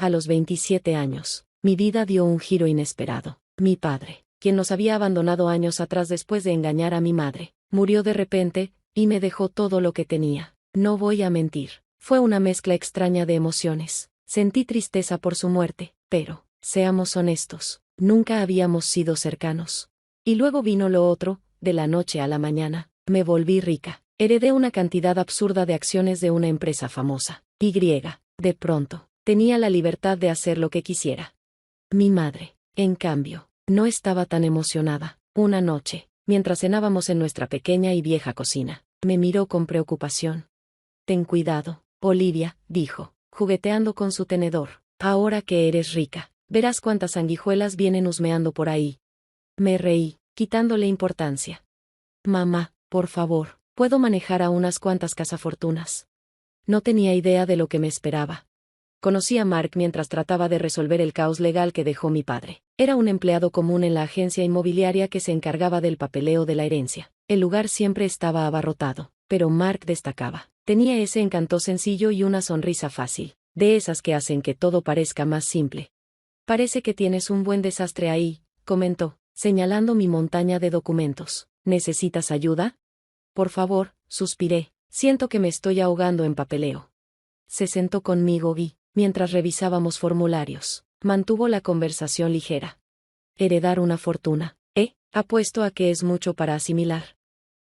A los 27 años, mi vida dio un giro inesperado. Mi padre, quien nos había abandonado años atrás después de engañar a mi madre, murió de repente, y me dejó todo lo que tenía. No voy a mentir, fue una mezcla extraña de emociones. Sentí tristeza por su muerte, pero, seamos honestos, nunca habíamos sido cercanos. Y luego vino lo otro, de la noche a la mañana, me volví rica. Heredé una cantidad absurda de acciones de una empresa famosa. De pronto, tenía la libertad de hacer lo que quisiera. Mi madre, en cambio, no estaba tan emocionada. Una noche, mientras cenábamos en nuestra pequeña y vieja cocina, me miró con preocupación. Ten cuidado, Olivia, dijo, jugueteando con su tenedor. Ahora que eres rica, verás cuántas sanguijuelas vienen husmeando por ahí. Me reí, quitándole importancia. Mamá, por favor, puedo manejar a unas cuantas cazafortunas. No tenía idea de lo que me esperaba. Conocí a Mark mientras trataba de resolver el caos legal que dejó mi padre. Era un empleado común en la agencia inmobiliaria que se encargaba del papeleo de la herencia. El lugar siempre estaba abarrotado, pero Mark destacaba. Tenía ese encanto sencillo y una sonrisa fácil, de esas que hacen que todo parezca más simple. Parece que tienes un buen desastre ahí, comentó, señalando mi montaña de documentos. ¿Necesitas ayuda? Por favor, suspiré. Siento que me estoy ahogando en papeleo. Se sentó conmigo y, mientras revisábamos formularios, mantuvo la conversación ligera. Heredar una fortuna, apuesto a que es mucho para asimilar.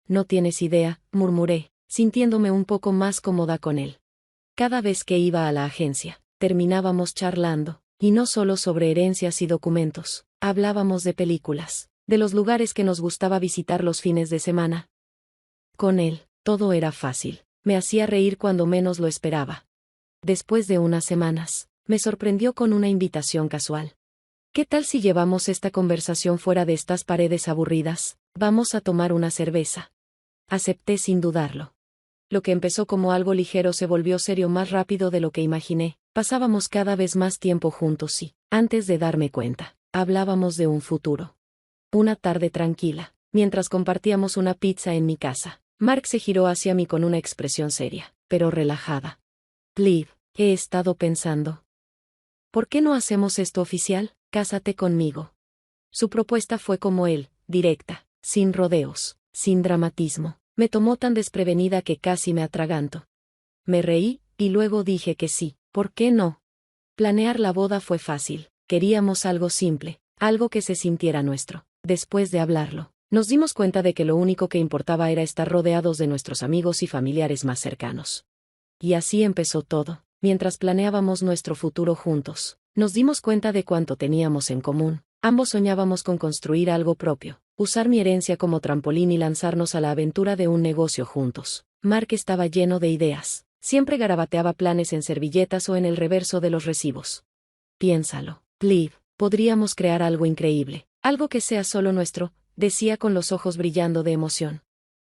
No tienes idea, murmuré, sintiéndome un poco más cómoda con él. Cada vez que iba a la agencia, terminábamos charlando, y no solo sobre herencias y documentos, hablábamos de películas, de los lugares que nos gustaba visitar los fines de semana. Con él, todo era fácil, me hacía reír cuando menos lo esperaba. Después de unas semanas, me sorprendió con una invitación casual. ¿Qué tal si llevamos esta conversación fuera de estas paredes aburridas? Vamos a tomar una cerveza. Acepté sin dudarlo. Lo que empezó como algo ligero se volvió serio más rápido de lo que imaginé. Pasábamos cada vez más tiempo juntos y, antes de darme cuenta, hablábamos de un futuro. Una tarde tranquila, mientras compartíamos una pizza en mi casa, Mark se giró hacia mí con una expresión seria, pero relajada. Liv, he estado pensando. ¿Por qué no hacemos esto oficial? Cásate conmigo. Su propuesta fue como él, directa, sin rodeos, sin dramatismo. Me tomó tan desprevenida que casi me atraganto. Me reí, y luego dije que sí. ¿Por qué no? Planear la boda fue fácil. Queríamos algo simple, algo que se sintiera nuestro. Después de hablarlo, nos dimos cuenta de que lo único que importaba era estar rodeados de nuestros amigos y familiares más cercanos. Y así empezó todo. Mientras planeábamos nuestro futuro juntos, nos dimos cuenta de cuánto teníamos en común. Ambos soñábamos con construir algo propio, usar mi herencia como trampolín y lanzarnos a la aventura de un negocio juntos. Mark estaba lleno de ideas. Siempre garabateaba planes en servilletas o en el reverso de los recibos. Piénsalo, Liv, podríamos crear algo increíble, algo que sea solo nuestro, decía con los ojos brillando de emoción.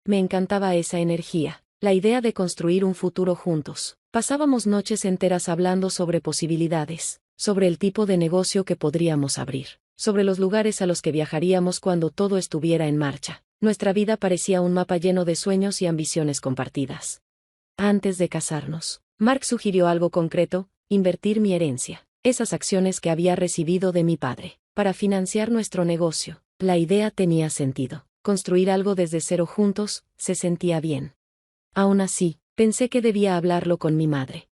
Me encantaba esa energía, la idea de construir un futuro juntos. Pasábamos noches enteras hablando sobre posibilidades, sobre el tipo de negocio que podríamos abrir, sobre los lugares a los que viajaríamos cuando todo estuviera en marcha. Nuestra vida parecía un mapa lleno de sueños y ambiciones compartidas. Antes de casarnos, Mark sugirió algo concreto: invertir mi herencia, esas acciones que había recibido de mi padre, para financiar nuestro negocio. La idea tenía sentido. Construir algo desde cero juntos, se sentía bien. Aún así, pensé que debía hablarlo con mi madre.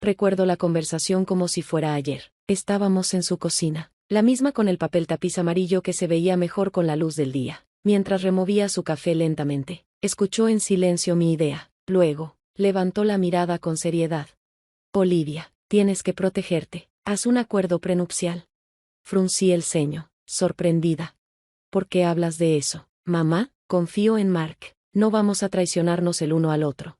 Recuerdo la conversación como si fuera ayer. Estábamos en su cocina, la misma con el papel tapiz amarillo que se veía mejor con la luz del día. Mientras removía su café lentamente, escuchó en silencio mi idea. Luego, levantó la mirada con seriedad. Olivia, tienes que protegerte. Haz un acuerdo prenupcial. Fruncí el ceño, sorprendida. ¿Por qué hablas de eso, mamá? Confío en Mark. No vamos a traicionarnos el uno al otro.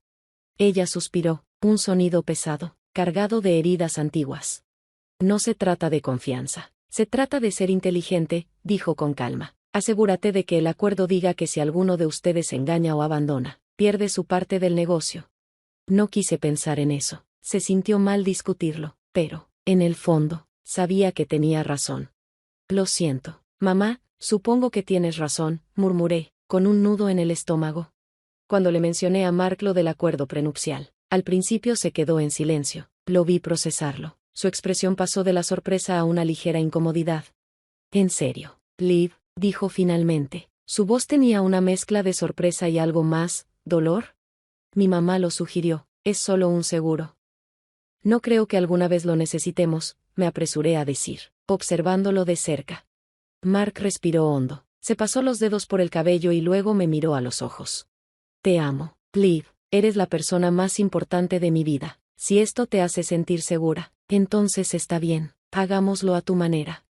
Ella suspiró, un sonido pesado, cargado de heridas antiguas. No se trata de confianza. Se trata de ser inteligente, dijo con calma. Asegúrate de que el acuerdo diga que si alguno de ustedes engaña o abandona, pierde su parte del negocio. No quise pensar en eso. Se sintió mal discutirlo, pero, en el fondo, sabía que tenía razón. Lo siento, mamá, supongo que tienes razón, murmuré, con un nudo en el estómago. Cuando le mencioné a Mark lo del acuerdo prenupcial, al principio se quedó en silencio. Lo vi procesarlo. Su expresión pasó de la sorpresa a una ligera incomodidad. ¿En serio, Liv?, dijo finalmente. Su voz tenía una mezcla de sorpresa y algo más, ¿dolor? Mi mamá lo sugirió, es solo un seguro. No creo que alguna vez lo necesitemos, me apresuré a decir, observándolo de cerca. Mark respiró hondo, se pasó los dedos por el cabello y luego me miró a los ojos. Te amo, Liv, eres la persona más importante de mi vida. Si esto te hace sentir segura, entonces está bien, hagámoslo a tu manera.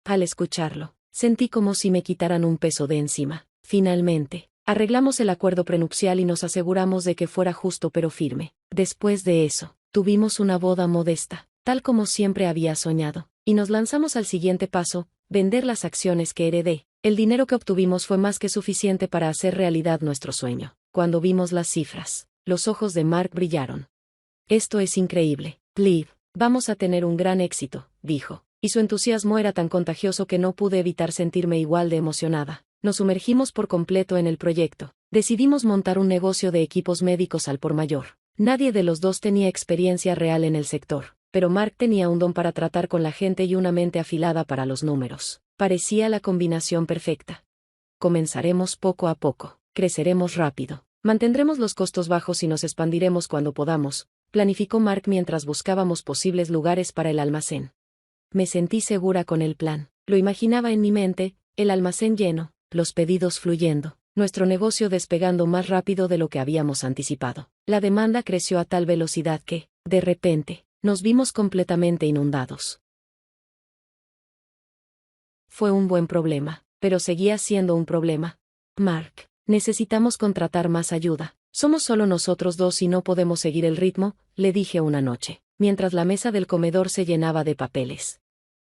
Al escucharlo, sentí como si me quitaran un peso de encima. Finalmente, arreglamos el acuerdo prenupcial y nos aseguramos de que fuera justo pero firme. Después de eso, tuvimos una boda modesta, tal como siempre había soñado, y nos lanzamos al siguiente paso, vender las acciones que heredé. El dinero que obtuvimos fue más que suficiente para hacer realidad nuestro sueño. Cuando vimos las cifras, los ojos de Mark brillaron. Esto es increíble, Liv, vamos a tener un gran éxito, dijo, y su entusiasmo era tan contagioso que no pude evitar sentirme igual de emocionada. Nos sumergimos por completo en el proyecto. Decidimos montar un negocio de equipos médicos al por mayor. Nadie de los dos tenía experiencia real en el sector, pero Mark tenía un don para tratar con la gente y una mente afilada para los números. Parecía la combinación perfecta. Comenzaremos poco a poco, creceremos rápido, mantendremos los costos bajos y nos expandiremos cuando podamos, planificó Mark mientras buscábamos posibles lugares para el almacén. Me sentí segura con el plan. Lo imaginaba en mi mente, el almacén lleno, los pedidos fluyendo, nuestro negocio despegando más rápido de lo que habíamos anticipado. La demanda creció a tal velocidad que, de repente, nos vimos completamente inundados. Fue un buen problema, pero seguía siendo un problema. Mark, necesitamos contratar más ayuda. Somos solo nosotros dos y no podemos seguir el ritmo, le dije una noche, mientras la mesa del comedor se llenaba de papeles.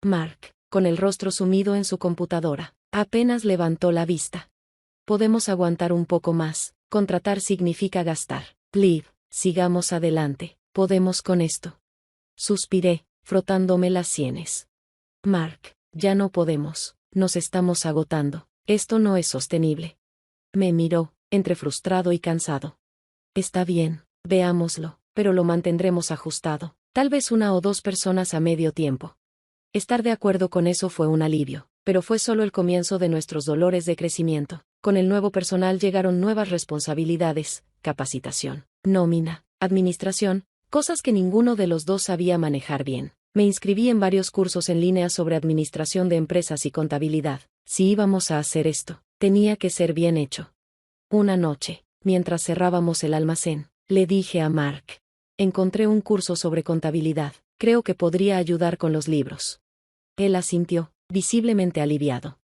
Mark, con el rostro sumido en su computadora, apenas levantó la vista. Podemos aguantar un poco más, contratar significa gastar. Liv, sigamos adelante, podemos con esto. Suspiré, frotándome las sienes. Mark, ya no podemos, nos estamos agotando, esto no es sostenible. Me miró, entre frustrado y cansado. Está bien, veámoslo, pero lo mantendremos ajustado, tal vez una o dos personas a medio tiempo. Estar de acuerdo con eso fue un alivio, pero fue solo el comienzo de nuestros dolores de crecimiento. Con el nuevo personal llegaron nuevas responsabilidades, capacitación, nómina, administración, cosas que ninguno de los dos sabía manejar bien. Me inscribí en varios cursos en línea sobre administración de empresas y contabilidad. Si íbamos a hacer esto, tenía que ser bien hecho. Una noche, mientras cerrábamos el almacén, le dije a Mark: encontré un curso sobre contabilidad, creo que podría ayudar con los libros. Él asintió, visiblemente aliviado.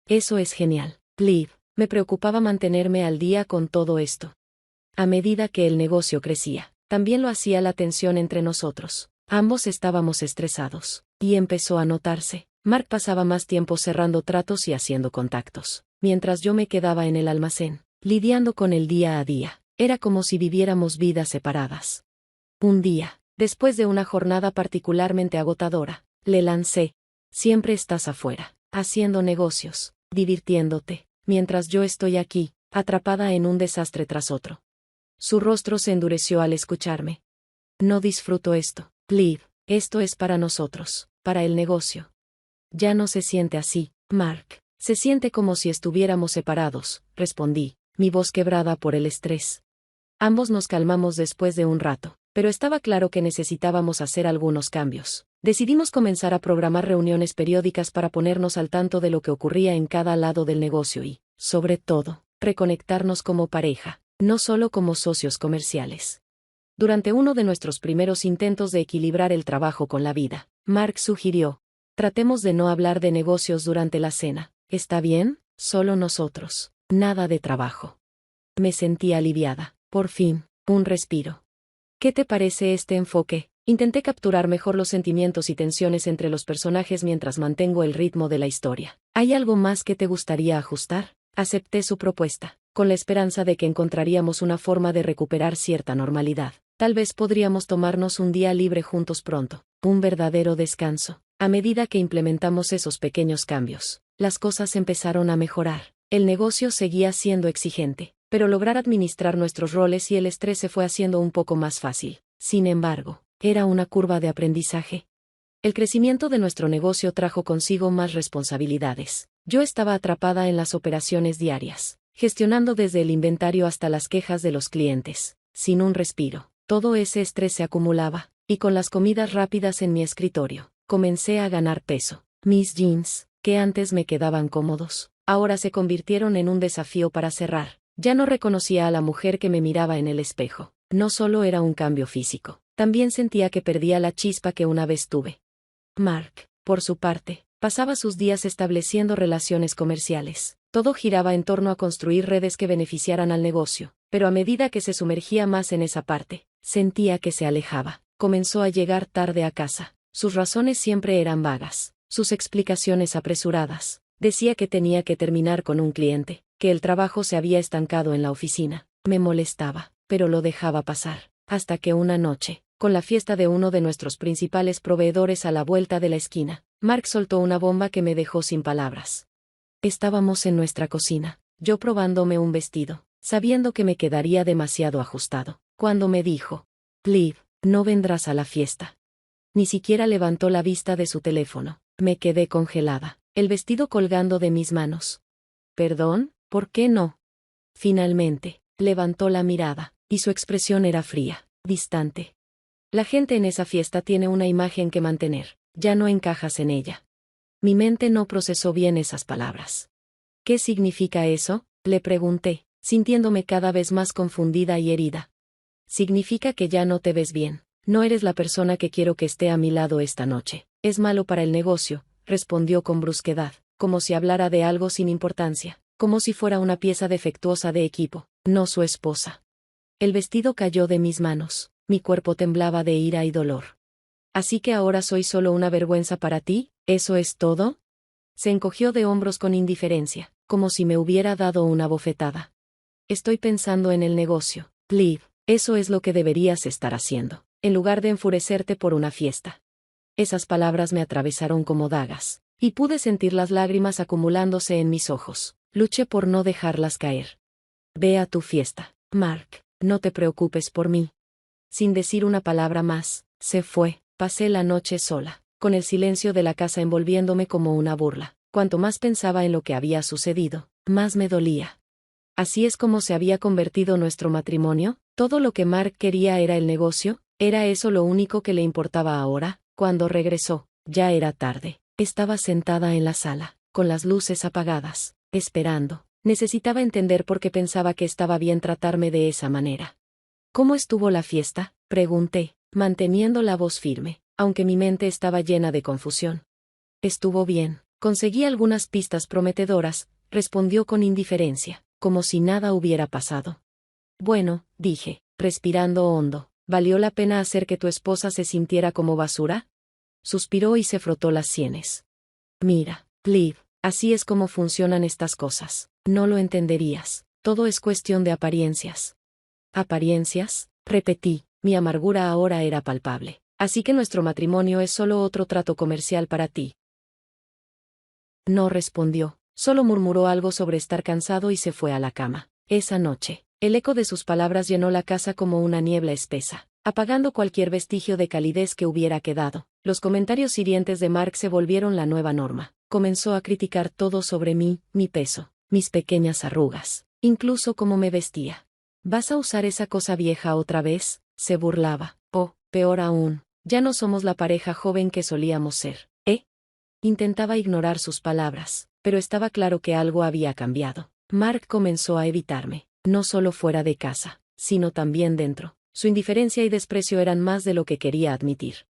Eso es genial, Liv, me preocupaba mantenerme al día con todo esto. A medida que el negocio crecía, también lo hacía la tensión entre nosotros. Ambos estábamos estresados, y empezó a notarse. Mark pasaba más tiempo cerrando tratos y haciendo contactos, mientras yo me quedaba en el almacén, lidiando con el día a día. Era como si viviéramos vidas separadas. Un día, después de una jornada particularmente agotadora, le lancé: siempre estás afuera, haciendo negocios, divirtiéndote, mientras yo estoy aquí, atrapada en un desastre tras otro. Su rostro se endureció al escucharme. No disfruto esto, Liv, esto es para nosotros, para el negocio. Ya no se siente así, Mark, se siente como si estuviéramos separados, respondí, mi voz quebrada por el estrés. Ambos nos calmamos después de un rato, pero estaba claro que necesitábamos hacer algunos cambios. Decidimos comenzar a programar reuniones periódicas para ponernos al tanto de lo que ocurría en cada lado del negocio y, sobre todo, reconectarnos como pareja, no solo como socios comerciales. Durante uno de nuestros primeros intentos de equilibrar el trabajo con la vida, Mark sugirió: tratemos de no hablar de negocios durante la cena. ¿Está bien? Solo nosotros, nada de trabajo. Me sentí aliviada, por fin, un respiro. ¿Qué te parece este enfoque? Intenté capturar mejor los sentimientos y tensiones entre los personajes mientras mantengo el ritmo de la historia. ¿Hay algo más que te gustaría ajustar? Acepté su propuesta, con la esperanza de que encontraríamos una forma de recuperar cierta normalidad. Tal vez podríamos tomarnos un día libre juntos pronto, un verdadero descanso. A medida que implementamos esos pequeños cambios, las cosas empezaron a mejorar. El negocio seguía siendo exigente, pero lograr administrar nuestros roles y el estrés se fue haciendo un poco más fácil. Sin embargo, era una curva de aprendizaje. El crecimiento de nuestro negocio trajo consigo más responsabilidades. Yo estaba atrapada en las operaciones diarias, gestionando desde el inventario hasta las quejas de los clientes, sin un respiro. Todo ese estrés se acumulaba, y con las comidas rápidas en mi escritorio, comencé a ganar peso. Mis jeans, que antes me quedaban cómodos, ahora se convirtieron en un desafío para cerrar. Ya no reconocía a la mujer que me miraba en el espejo. No solo era un cambio físico, también sentía que perdía la chispa que una vez tuve. Mark, por su parte, pasaba sus días estableciendo relaciones comerciales. Todo giraba en torno a construir redes que beneficiaran al negocio, pero a medida que se sumergía más en esa parte, sentía que se alejaba. Comenzó a llegar tarde a casa. Sus razones siempre eran vagas, sus explicaciones apresuradas. Decía que tenía que terminar con un cliente, que el trabajo se había estancado en la oficina. Me molestaba, pero lo dejaba pasar, hasta que una noche, con la fiesta de uno de nuestros principales proveedores a la vuelta de la esquina, Mark soltó una bomba que me dejó sin palabras. Estábamos en nuestra cocina, yo probándome un vestido, sabiendo que me quedaría demasiado ajustado, cuando me dijo: Liv, no vendrás a la fiesta. Ni siquiera levantó la vista de su teléfono. Me quedé congelada, el vestido colgando de mis manos. ¿Perdón? ¿Por qué no? Finalmente, levantó la mirada, y su expresión era fría, distante. La gente en esa fiesta tiene una imagen que mantener, ya no encajas en ella. Mi mente no procesó bien esas palabras. ¿Qué significa eso?, le pregunté, sintiéndome cada vez más confundida y herida. Significa que ya no te ves bien. No eres la persona que quiero que esté a mi lado esta noche. Es malo para el negocio, respondió con brusquedad, como si hablara de algo sin importancia, como si fuera una pieza defectuosa de equipo, no su esposa. El vestido cayó de mis manos, mi cuerpo temblaba de ira y dolor. ¿Así que ahora soy solo una vergüenza para ti? ¿Eso es todo? Se encogió de hombros con indiferencia, como si me hubiera dado una bofetada. Estoy pensando en el negocio, Liv, eso es lo que deberías estar haciendo, en lugar de enfurecerte por una fiesta. Esas palabras me atravesaron como dagas, y pude sentir las lágrimas acumulándose en mis ojos. Luché por no dejarlas caer. Ve a tu fiesta, Mark, no te preocupes por mí. Sin decir una palabra más, se fue. Pasé la noche sola, con el silencio de la casa envolviéndome como una burla. Cuanto más pensaba en lo que había sucedido, más me dolía. ¿Así es como se había convertido nuestro matrimonio? ¿Todo lo que Mark quería era el negocio? ¿Era eso lo único que le importaba ahora? Cuando regresó, ya era tarde. Estaba sentada en la sala, con las luces apagadas, esperando. Necesitaba entender por qué pensaba que estaba bien tratarme de esa manera. ¿Cómo estuvo la fiesta?, pregunté, manteniendo la voz firme, aunque mi mente estaba llena de confusión. Estuvo bien. Conseguí algunas pistas prometedoras, respondió con indiferencia, como si nada hubiera pasado. Bueno, dije, respirando hondo, ¿valió la pena hacer que tu esposa se sintiera como basura? Suspiró y se frotó las sienes. Mira, Liv, así es como funcionan estas cosas. No lo entenderías. Todo es cuestión de apariencias. ¿Apariencias?, repetí, mi amargura ahora era palpable. Así que nuestro matrimonio es solo otro trato comercial para ti. No respondió, solo murmuró algo sobre estar cansado y se fue a la cama. Esa noche, el eco de sus palabras llenó la casa como una niebla espesa, apagando cualquier vestigio de calidez que hubiera quedado. Los comentarios hirientes de Mark se volvieron la nueva norma. Comenzó a criticar todo sobre mí, mi peso, mis pequeñas arrugas, incluso cómo me vestía. ¿Vas a usar esa cosa vieja otra vez?, se burlaba. Oh, peor aún, ya no somos la pareja joven que solíamos ser, ¿eh? Intentaba ignorar sus palabras, pero estaba claro que algo había cambiado. Mark comenzó a evitarme, no solo fuera de casa, sino también dentro. Su indiferencia y desprecio eran más de lo que quería admitir.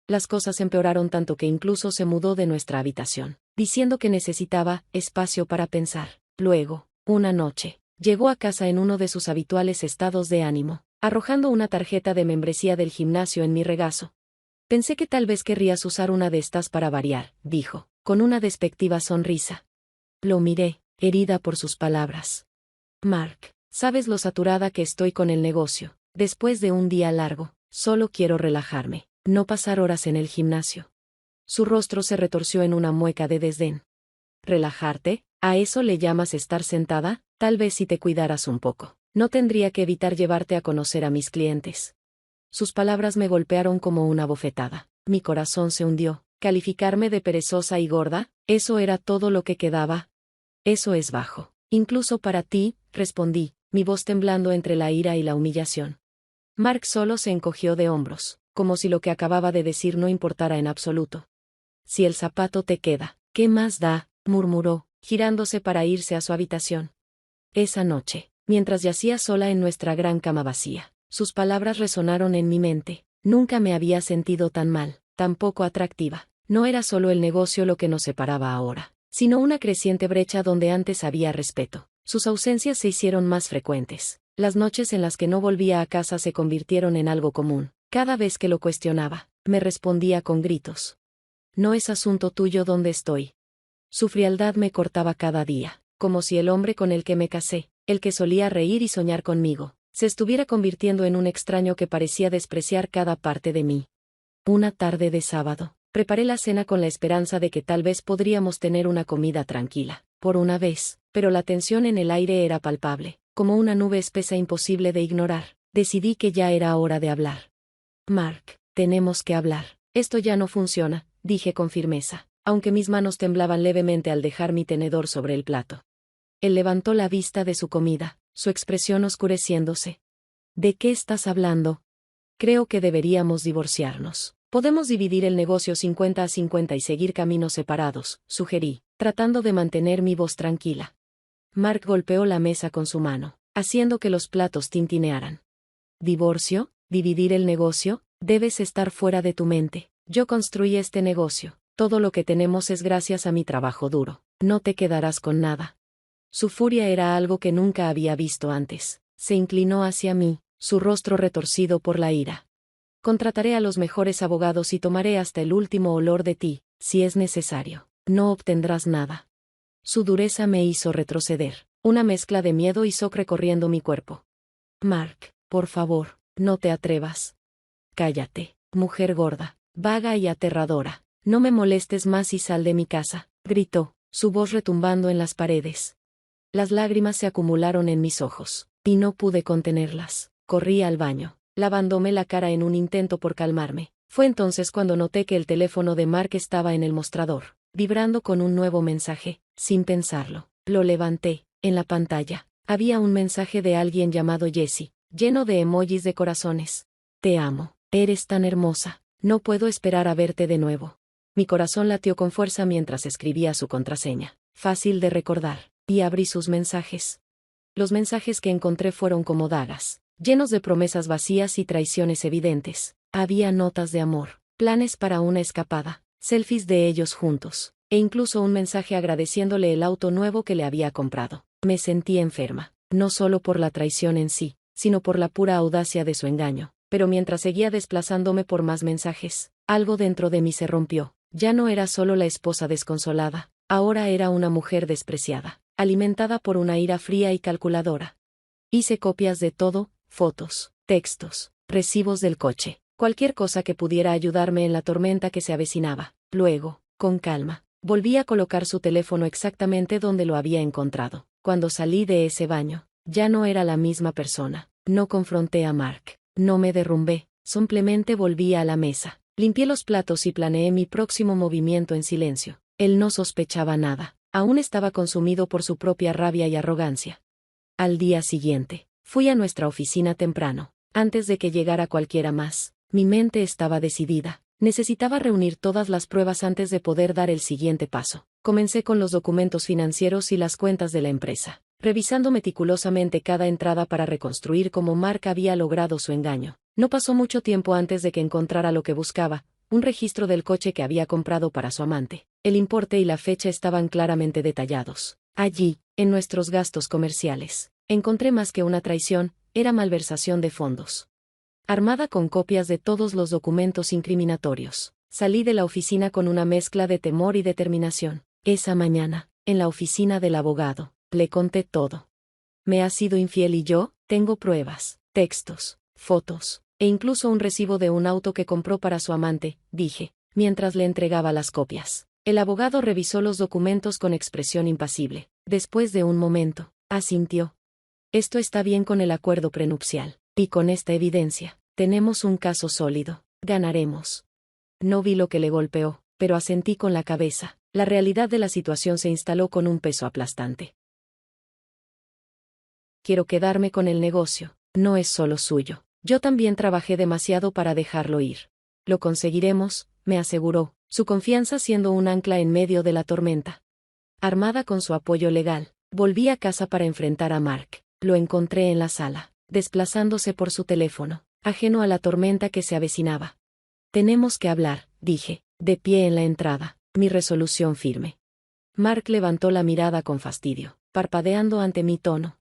Las cosas empeoraron tanto que incluso se mudó de nuestra habitación, diciendo que necesitaba espacio para pensar. Luego, una noche, llegó a casa en uno de sus habituales estados de ánimo, arrojando una tarjeta de membresía del gimnasio en mi regazo. Pensé que tal vez querrías usar una de estas para variar, dijo, con una despectiva sonrisa. Lo miré, herida por sus palabras. Mark, sabes lo saturada que estoy con el negocio. Después de un día largo, solo quiero relajarme, no pasar horas en el gimnasio. Su rostro se retorció en una mueca de desdén. ¿Relajarte? ¿A eso le llamas estar sentada? Tal vez si te cuidaras un poco, no tendría que evitar llevarte a conocer a mis clientes. Sus palabras me golpearon como una bofetada. Mi corazón se hundió. ¿Calificarme de perezosa y gorda? Eso era todo lo que quedaba. Eso es bajo. Incluso para ti, respondí, mi voz temblando entre la ira y la humillación. Mark solo se encogió de hombros, como si lo que acababa de decir no importara en absoluto. Si el zapato te queda, ¿qué más da?, murmuró, girándose para irse a su habitación. Esa noche, mientras yacía sola en nuestra gran cama vacía, sus palabras resonaron en mi mente. Nunca me había sentido tan mal, tan poco atractiva. No era solo el negocio lo que nos separaba ahora, sino una creciente brecha donde antes había respeto. Sus ausencias se hicieron más frecuentes. Las noches en las que no volvía a casa se convirtieron en algo común. Cada vez que lo cuestionaba, me respondía con gritos. No es asunto tuyo dónde estoy. Su frialdad me cortaba cada día, como si el hombre con el que me casé, el que solía reír y soñar conmigo, se estuviera convirtiendo en un extraño que parecía despreciar cada parte de mí. Una tarde de sábado, preparé la cena con la esperanza de que tal vez podríamos tener una comida tranquila, por una vez, pero la tensión en el aire era palpable, como una nube espesa imposible de ignorar. Decidí que ya era hora de hablar. Mark, tenemos que hablar. Esto ya no funciona, dije con firmeza, aunque mis manos temblaban levemente al dejar mi tenedor sobre el plato. Él levantó la vista de su comida, su expresión oscureciéndose. ¿De qué estás hablando? Creo que deberíamos divorciarnos. Podemos dividir el negocio 50-50 y seguir caminos separados, sugerí, tratando de mantener mi voz tranquila. Mark golpeó la mesa con su mano, haciendo que los platos tintinearan. ¿Divorcio? ¿Dividir el negocio? Debes estar fuera de tu mente. Yo construí este negocio. Todo lo que tenemos es gracias a mi trabajo duro. No te quedarás con nada. Su furia era algo que nunca había visto antes. Se inclinó hacia mí, su rostro retorcido por la ira. Contrataré a los mejores abogados y tomaré hasta el último olor de ti, si es necesario. No obtendrás nada. Su dureza me hizo retroceder. Una mezcla de miedo y shock recorriendo mi cuerpo. Mark, por favor, no te atrevas. Cállate, mujer gorda, vaga y aterradora. No me molestes más y sal de mi casa, gritó, su voz retumbando en las paredes. Las lágrimas se acumularon en mis ojos, y no pude contenerlas. Corrí al baño, lavándome la cara en un intento por calmarme. Fue entonces cuando noté que el teléfono de Mark estaba en el mostrador, vibrando con un nuevo mensaje. Sin pensarlo, lo levanté. En la pantalla, había un mensaje de alguien llamado Jessie, lleno de emojis de corazones. Te amo, eres tan hermosa, no puedo esperar a verte de nuevo. Mi corazón latió con fuerza mientras escribía su contraseña, fácil de recordar, y abrí sus mensajes. Los mensajes que encontré fueron como dagas, llenos de promesas vacías y traiciones evidentes. Había notas de amor, planes para una escapada, selfies de ellos juntos, e incluso un mensaje agradeciéndole el auto nuevo que le había comprado. Me sentí enferma, no solo por la traición en sí, sino por la pura audacia de su engaño. Pero mientras seguía desplazándome por más mensajes, algo dentro de mí se rompió. Ya no era solo la esposa desconsolada, ahora era una mujer despreciada, alimentada por una ira fría y calculadora. Hice copias de todo, fotos, textos, recibos del coche, cualquier cosa que pudiera ayudarme en la tormenta que se avecinaba. Luego, con calma, volví a colocar su teléfono exactamente donde lo había encontrado. Cuando salí de ese baño, ya no era la misma persona. No confronté a Mark, no me derrumbé, simplemente volví a la mesa, limpié los platos y planeé mi próximo movimiento en silencio. Él no sospechaba nada, aún estaba consumido por su propia rabia y arrogancia. Al día siguiente, fui a nuestra oficina temprano, antes de que llegara cualquiera más. Mi mente estaba decidida. Necesitaba reunir todas las pruebas antes de poder dar el siguiente paso. Comencé con los documentos financieros y las cuentas de la empresa, revisando meticulosamente cada entrada para reconstruir cómo Mark había logrado su engaño. No pasó mucho tiempo antes de que encontrara lo que buscaba, un registro del coche que había comprado para su amante. El importe y la fecha estaban claramente detallados. Allí, en nuestros gastos comerciales, encontré más que una traición, era malversación de fondos. Armada con copias de todos los documentos incriminatorios, salí de la oficina con una mezcla de temor y determinación. Esa mañana, en la oficina del abogado, le conté todo. Me has sido infiel y yo, tengo pruebas, textos, fotos, e incluso un recibo de un auto que compró para su amante, dije, mientras le entregaba las copias. El abogado revisó los documentos con expresión impasible. Después de un momento, asintió. Esto está bien con el acuerdo prenupcial, y con esta evidencia, tenemos un caso sólido, ganaremos. No vi lo que le golpeó, pero asentí con la cabeza. La realidad de la situación se instaló con un peso aplastante. Quiero quedarme con el negocio, no es solo suyo. Yo también trabajé demasiado para dejarlo ir. Lo conseguiremos, me aseguró, su confianza siendo un ancla en medio de la tormenta. Armada con su apoyo legal, volví a casa para enfrentar a Mark. Lo encontré en la sala, desplazándose por su teléfono, ajeno a la tormenta que se avecinaba. Tenemos que hablar, dije, de pie en la entrada, mi resolución firme. Mark levantó la mirada con fastidio, parpadeando ante mi tono.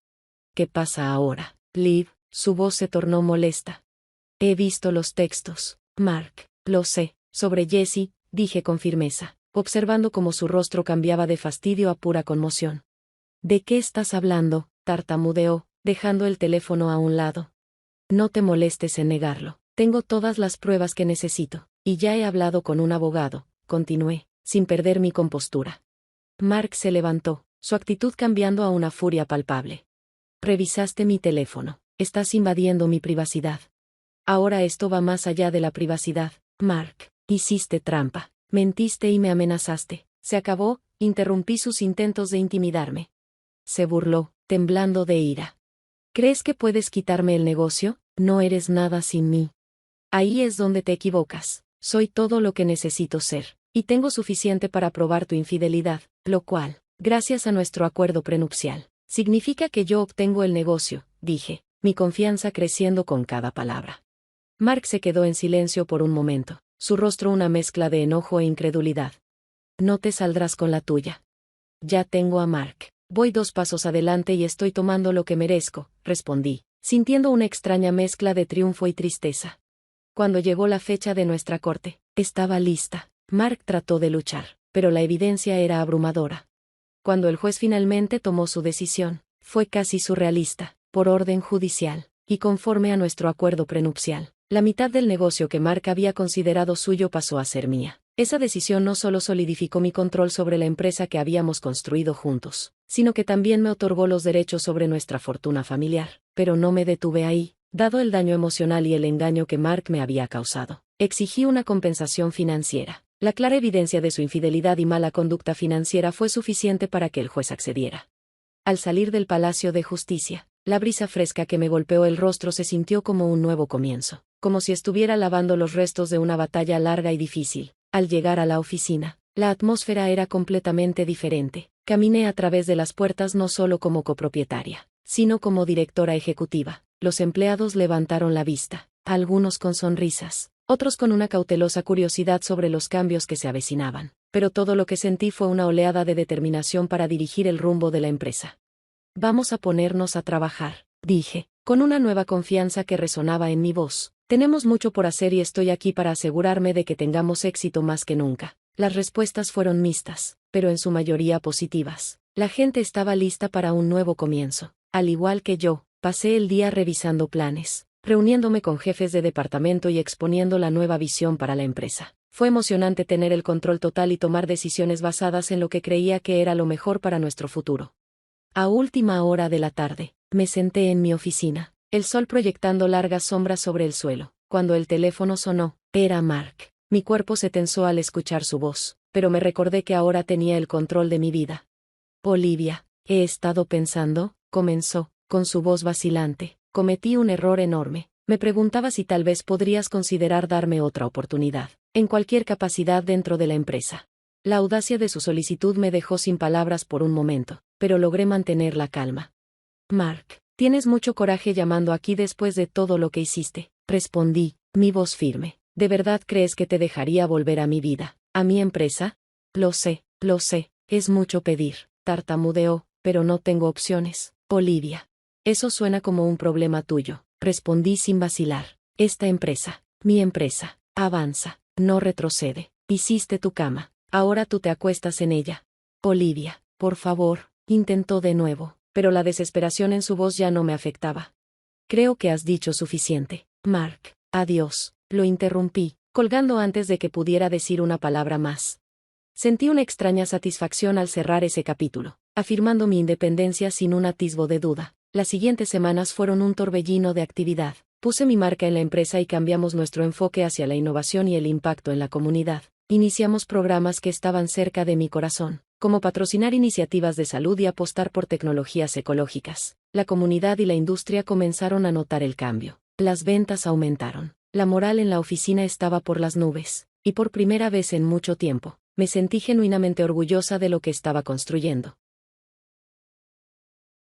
¿Qué pasa ahora, Liv? Su voz se tornó molesta. He visto los textos, Mark, lo sé, sobre Jessie, dije con firmeza, observando cómo su rostro cambiaba de fastidio a pura conmoción. ¿De qué estás hablando?, tartamudeó, dejando el teléfono a un lado. No te molestes en negarlo, tengo todas las pruebas que necesito, y ya he hablado con un abogado, continué, sin perder mi compostura. Mark se levantó, su actitud cambiando a una furia palpable. Revisaste mi teléfono, estás invadiendo mi privacidad. Ahora esto va más allá de la privacidad, Mark, hiciste trampa, mentiste y me amenazaste. Se acabó, interrumpí sus intentos de intimidarme. Se burló, temblando de ira. ¿Crees que puedes quitarme el negocio? No eres nada sin mí. Ahí es donde te equivocas, soy todo lo que necesito ser, y tengo suficiente para probar tu infidelidad, lo cual, gracias a nuestro acuerdo prenupcial, significa que yo obtengo el negocio, dije, mi confianza creciendo con cada palabra. Mark se quedó en silencio por un momento, su rostro una mezcla de enojo e incredulidad. No te saldrás con la tuya. Ya tengo a Mark. Voy 2 pasos adelante y estoy tomando lo que merezco, respondí, sintiendo una extraña mezcla de triunfo y tristeza. Cuando llegó la fecha de nuestra corte, estaba lista. Mark trató de luchar, pero la evidencia era abrumadora. Cuando el juez finalmente tomó su decisión, fue casi surrealista, por orden judicial, y conforme a nuestro acuerdo prenupcial. La mitad del negocio que Mark había considerado suyo pasó a ser mía. Esa decisión no solo solidificó mi control sobre la empresa que habíamos construido juntos, sino que también me otorgó los derechos sobre nuestra fortuna familiar. Pero no me detuve ahí, dado el daño emocional y el engaño que Mark me había causado. Exigí una compensación financiera. La clara evidencia de su infidelidad y mala conducta financiera fue suficiente para que el juez accediera. Al salir del Palacio de Justicia, la brisa fresca que me golpeó el rostro se sintió como un nuevo comienzo, como si estuviera lavando los restos de una batalla larga y difícil. Al llegar a la oficina, la atmósfera era completamente diferente. Caminé a través de las puertas no solo como copropietaria, sino como directora ejecutiva. Los empleados levantaron la vista, algunos con sonrisas, otros con una cautelosa curiosidad sobre los cambios que se avecinaban. Pero todo lo que sentí fue una oleada de determinación para dirigir el rumbo de la empresa. Vamos a ponernos a trabajar, dije, con una nueva confianza que resonaba en mi voz. Tenemos mucho por hacer y estoy aquí para asegurarme de que tengamos éxito más que nunca. Las respuestas fueron mixtas, pero en su mayoría positivas. La gente estaba lista para un nuevo comienzo. Al igual que yo, pasé el día revisando planes, reuniéndome con jefes de departamento y exponiendo la nueva visión para la empresa. Fue emocionante tener el control total y tomar decisiones basadas en lo que creía que era lo mejor para nuestro futuro. A última hora de la tarde, me senté en mi oficina, el sol proyectando largas sombras sobre el suelo. Cuando el teléfono sonó, era Mark. Mi cuerpo se tensó al escuchar su voz, pero me recordé que ahora tenía el control de mi vida. Olivia, he estado pensando, comenzó, con su voz vacilante. Cometí un error enorme. Me preguntaba si tal vez podrías considerar darme otra oportunidad, en cualquier capacidad dentro de la empresa. La audacia de su solicitud me dejó sin palabras por un momento, pero logré mantener la calma. Mark, tienes mucho coraje llamando aquí después de todo lo que hiciste, respondí, mi voz firme. ¿De verdad crees que te dejaría volver a mi vida, a mi empresa? Lo sé, es mucho pedir, tartamudeó, pero no tengo opciones, Olivia. Eso suena como un problema tuyo, respondí sin vacilar. Esta empresa, mi empresa, avanza, no retrocede. Hiciste tu cama, ahora tú te acuestas en ella. Olivia, por favor, intentó de nuevo, pero la desesperación en su voz ya no me afectaba. Creo que has dicho suficiente, Mark. Adiós, lo interrumpí, colgando antes de que pudiera decir una palabra más. Sentí una extraña satisfacción al cerrar ese capítulo, afirmando mi independencia sin un atisbo de duda. Las siguientes semanas fueron un torbellino de actividad. Puse mi marca en la empresa y cambiamos nuestro enfoque hacia la innovación y el impacto en la comunidad. Iniciamos programas que estaban cerca de mi corazón, como patrocinar iniciativas de salud y apostar por tecnologías ecológicas. La comunidad y la industria comenzaron a notar el cambio. Las ventas aumentaron. La moral en la oficina estaba por las nubes, y por primera vez en mucho tiempo, me sentí genuinamente orgullosa de lo que estaba construyendo.